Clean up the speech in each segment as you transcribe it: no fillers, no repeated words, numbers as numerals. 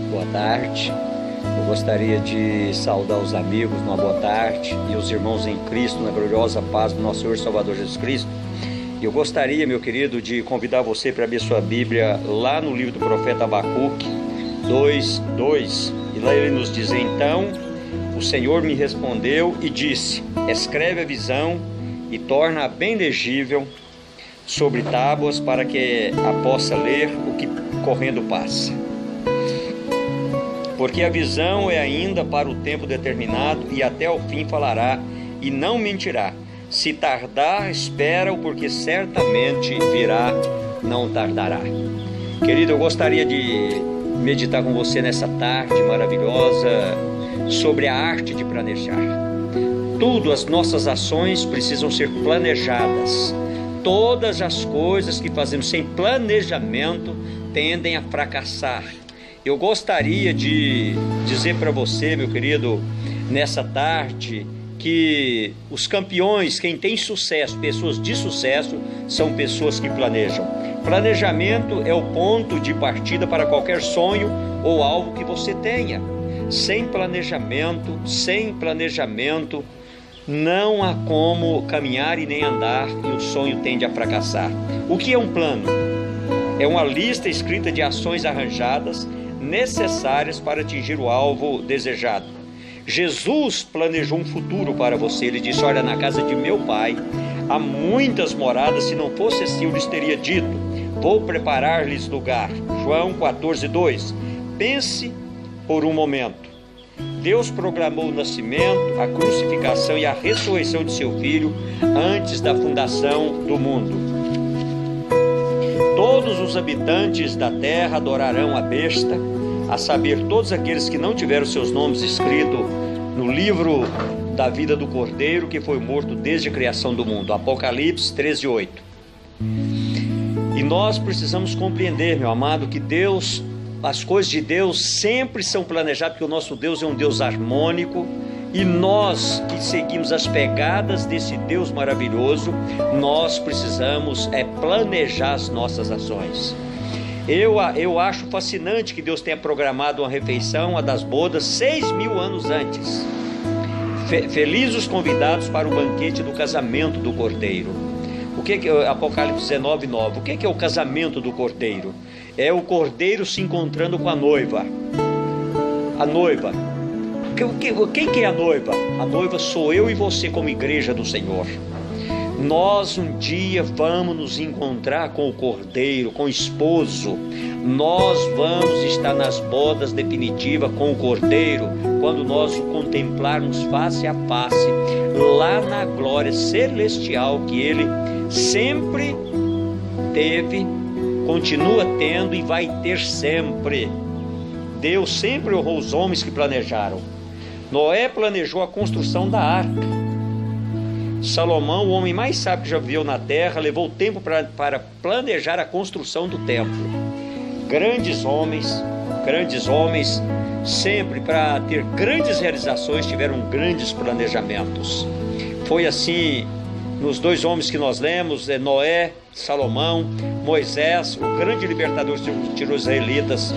boa tarde. Eu gostaria de saudar os amigos numa boa tarde e os irmãos em Cristo, na gloriosa paz do nosso Senhor e Salvador Jesus Cristo. Eu gostaria, meu querido, de convidar você para abrir sua Bíblia lá no livro do profeta Abacuque 2:2. E lá ele nos diz: então o Senhor me respondeu e disse: escreve a visão e torna-a bem legível sobre tábuas, para que a possa ler o que correndo passa. Porque a visão é ainda para o tempo determinado, e até o fim falará e não mentirá. Se tardar, espera-o, porque certamente virá, não tardará. Querido, eu gostaria de meditar com você nessa tarde maravilhosa sobre a arte de planejar. Tudo, as nossas ações precisam ser planejadas. Todas as coisas que fazemos sem planejamento tendem a fracassar. Eu gostaria de dizer para você, meu querido, nessa tarde, que os campeões, quem tem sucesso, pessoas de sucesso, são pessoas que planejam. Planejamento é o ponto de partida para qualquer sonho ou algo que você tenha. Sem planejamento, não há como caminhar e nem andar, e o sonho tende a fracassar. O que é um plano? É uma lista escrita de ações arranjadas, necessárias para atingir o alvo desejado. Jesus planejou um futuro para você. Ele disse: olha, na casa de meu pai há muitas moradas, se não fosse assim eu lhes teria dito, vou preparar-lhes lugar. João 14:2. Pense por um momento. Deus programou o nascimento, a crucificação e a ressurreição de seu Filho antes da fundação do mundo. Todos os habitantes da terra adorarão a besta, a saber, todos aqueles que não tiveram seus nomes escritos no livro da vida do Cordeiro, que foi morto desde a criação do mundo. Apocalipse 13:8. E nós precisamos compreender, meu amado, que Deus... as coisas de Deus sempre são planejadas, porque o nosso Deus é um Deus harmônico, e nós que seguimos as pegadas desse Deus maravilhoso, nós precisamos planejar as nossas ações. Eu acho fascinante que Deus tenha programado uma refeição, a das bodas, 6.000 anos antes. Felizes os convidados para o banquete do casamento do Cordeiro. O que é Apocalipse 19:9? O que é o casamento do Cordeiro? É o Cordeiro se encontrando com a noiva. A noiva. Quem que é a noiva? A noiva sou eu e você como igreja do Senhor. Nós um dia vamos nos encontrar com o Cordeiro, com o esposo. Nós vamos estar nas bodas definitivas com o Cordeiro, quando nós o contemplarmos face a face, lá na glória celestial que Ele sempre teve, continua tendo e vai ter sempre. Deus sempre honrou os homens que planejaram. Noé planejou a construção da arca. Salomão, o homem mais sábio que já viveu na terra, levou tempo para planejar a construção do templo. Grandes homens, sempre para ter grandes realizações, tiveram grandes planejamentos. Foi assim nos dois homens que nós lemos, Noé, Salomão, Moisés, o grande libertador que tirou os israelitas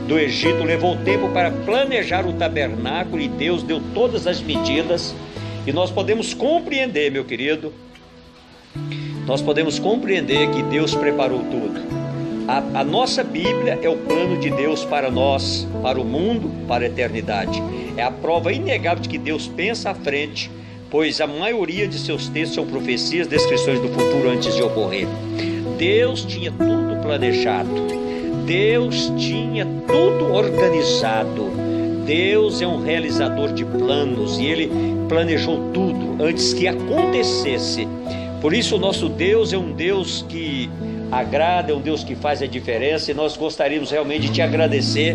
do Egito, levou tempo para planejar o tabernáculo, e Deus deu todas as medidas. E nós podemos compreender, meu querido, nós podemos compreender que Deus preparou tudo. A nossa Bíblia é o plano de Deus para nós, para o mundo, para a eternidade. É a prova inegável de que Deus pensa à frente, pois a maioria de seus textos são profecias, descrições do futuro antes de ocorrer. Deus tinha tudo planejado. Deus tinha tudo organizado. Deus é um realizador de planos, e Ele planejou tudo antes que acontecesse. Por isso o nosso Deus é um Deus que agrada, é um Deus que faz a diferença, e nós gostaríamos realmente de te agradecer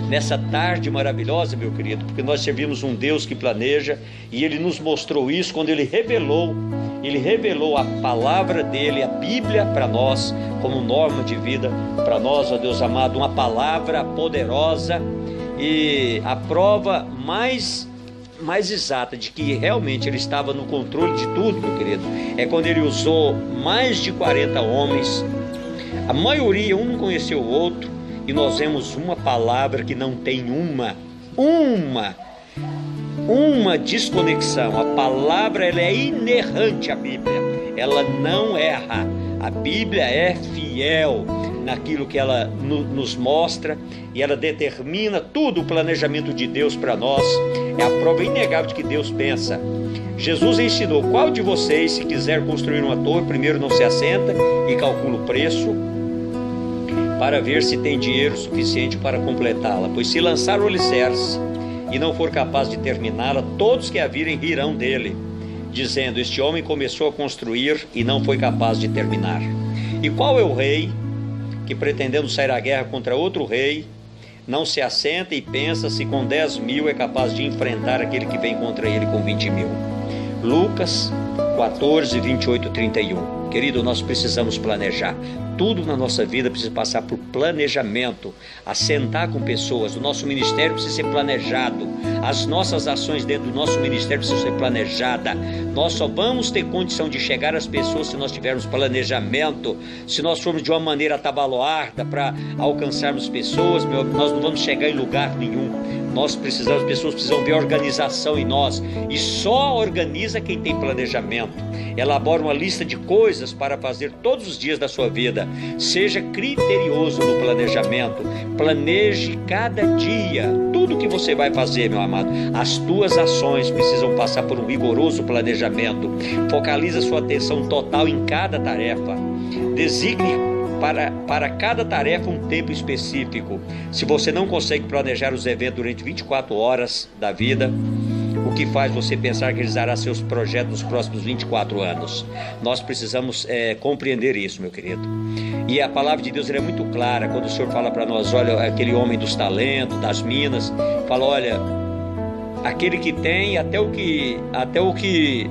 nessa tarde maravilhosa, meu querido, porque nós servimos um Deus que planeja, e Ele nos mostrou isso quando Ele revelou a palavra dEle, a Bíblia, para nós, como norma de vida para nós, ó Deus amado, uma palavra poderosa. E a prova mais exata de que realmente Ele estava no controle de tudo, meu querido, é quando Ele usou mais de 40 homens. A maioria, um não conheceu o outro, e nós vemos uma palavra que não tem uma desconexão. A palavra, ela é inerrante à Bíblia, ela não erra. A Bíblia é fiel naquilo que ela nos mostra, e ela determina tudo o planejamento de Deus para nós. É a prova inegável de que Deus pensa. Jesus ensinou: qual de vocês, se quiser construir uma torre, primeiro não se assenta e calcula o preço para ver se tem dinheiro suficiente para completá-la? Pois se lançar o alicerce e não for capaz de terminá-la, todos que a virem rirão dele, dizendo: este homem começou a construir e não foi capaz de terminar. E qual é o rei que, pretendendo sair à guerra contra outro rei, não se assenta e pensa se com 10.000 é capaz de enfrentar aquele que vem contra ele com 20.000? Lucas 14, 28, 31. Querido, nós precisamos planejar. Tudo na nossa vida precisa passar por planejamento. Assentar com pessoas. O nosso ministério precisa ser planejado. As nossas ações dentro do nosso ministério precisam ser planejadas. Nós só vamos ter condição de chegar às pessoas se nós tivermos planejamento. Se nós formos de uma maneira atabalhoada para alcançarmos pessoas, nós não vamos chegar em lugar nenhum. Nós precisamos, as pessoas precisam ver organização em nós, e só organiza quem tem planejamento. Elabora uma lista de coisas para fazer todos os dias da sua vida. Seja criterioso no planejamento. Planeje cada dia tudo que você vai fazer, meu amado. As tuas ações precisam passar por um rigoroso planejamento. Focalize a sua atenção total em cada tarefa. Designe para cada tarefa um tempo específico. Se você não consegue planejar os eventos durante 24 horas da vida, o que faz você pensar que realizará seus projetos nos próximos 24 anos? Nós precisamos compreender isso, meu querido. E a palavra de Deus é muito clara quando o Senhor fala para nós: olha, aquele homem dos talentos, das minas, fala: olha, aquele que tem até o que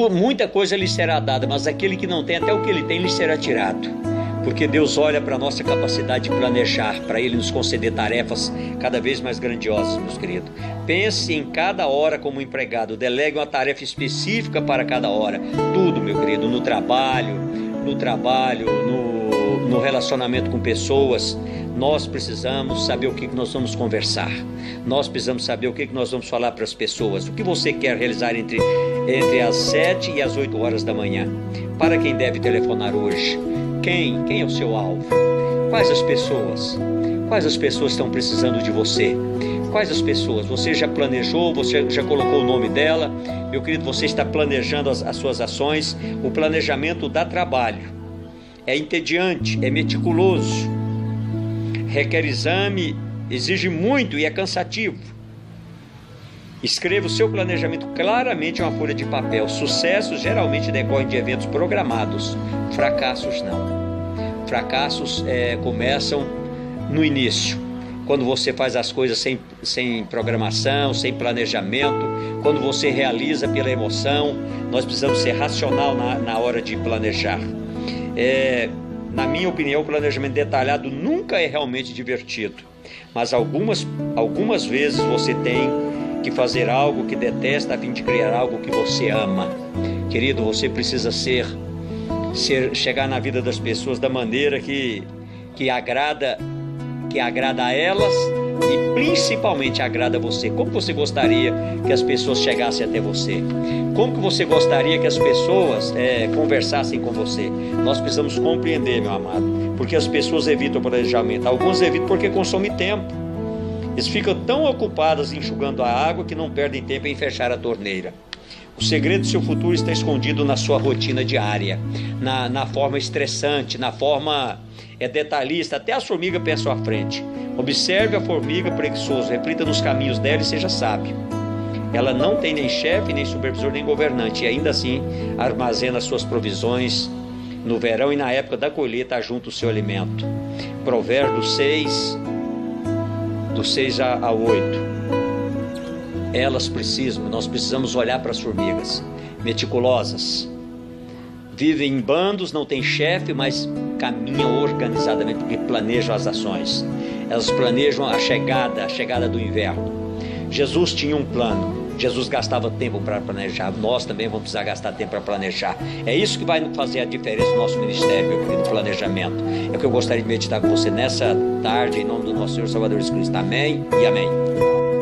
muita coisa lhe será dada, mas aquele que não tem, até o que ele tem lhe será tirado. Porque Deus olha para a nossa capacidade de planejar, para Ele nos conceder tarefas cada vez mais grandiosas, meus queridos. Pense em cada hora como empregado, delegue uma tarefa específica para cada hora. Tudo, meu querido, no trabalho, no relacionamento com pessoas. Nós precisamos saber o que nós vamos conversar. Nós precisamos saber o que nós vamos falar para as pessoas. O que você quer realizar entre as 7 e as 8 horas da manhã? Para quem deve telefonar hoje? Quem é o seu alvo? Quais as pessoas? Quais as pessoas estão precisando de você? Quais as pessoas? Você já planejou? Você já colocou o nome dela? Meu querido, você está planejando as suas ações? O planejamento dá trabalho. É entediante, é meticuloso. Requer exame, exige muito e é cansativo. Escreva o seu planejamento claramente em uma folha de papel. Sucessos geralmente decorrem de eventos programados. Fracassos não. Fracassos começam no início, quando você faz as coisas sem programação, sem planejamento, quando você realiza pela emoção. Nós precisamos ser racional na hora de planejar. Na minha opinião, o planejamento detalhado nunca é realmente divertido, mas algumas vezes você tem que fazer algo que detesta a fim de criar algo que você ama. Querido, você precisa chegar na vida das pessoas da maneira que agrada a elas e principalmente agrada a você. Como você gostaria que as pessoas chegassem até você? Como que você gostaria que as pessoas conversassem com você? Nós precisamos compreender, meu amado, porque as pessoas evitam o planejamento. Alguns evitam porque consomem tempo. Eles ficam tão ocupados enxugando a água que não perdem tempo em fechar a torneira. O segredo do seu futuro está escondido na sua rotina diária, na forma estressante, na forma detalhista. Até a formiga pensa à frente. Observe a formiga preguiçosa, reflita nos caminhos dela e seja sábio. Ela não tem nem chefe, nem supervisor, nem governante, e ainda assim armazena suas provisões. No verão e na época da colheita ajunta o seu alimento. Provérbios 6, do 6 a 8. Nós precisamos olhar para as formigas cheficulosas. Vivem em bandos, não tem chefe, mas caminham organizadamente, porque planejam as ações. Elas planejam a chegada do inverno. Jesus tinha um plano. Jesus gastava tempo para planejar, nós também vamos precisar gastar tempo para planejar. É isso que vai fazer a diferença no nosso ministério, meu querido, no planejamento. É o que eu gostaria de meditar com você nessa tarde, em nome do nosso Senhor Salvador Jesus Cristo. Amém e amém.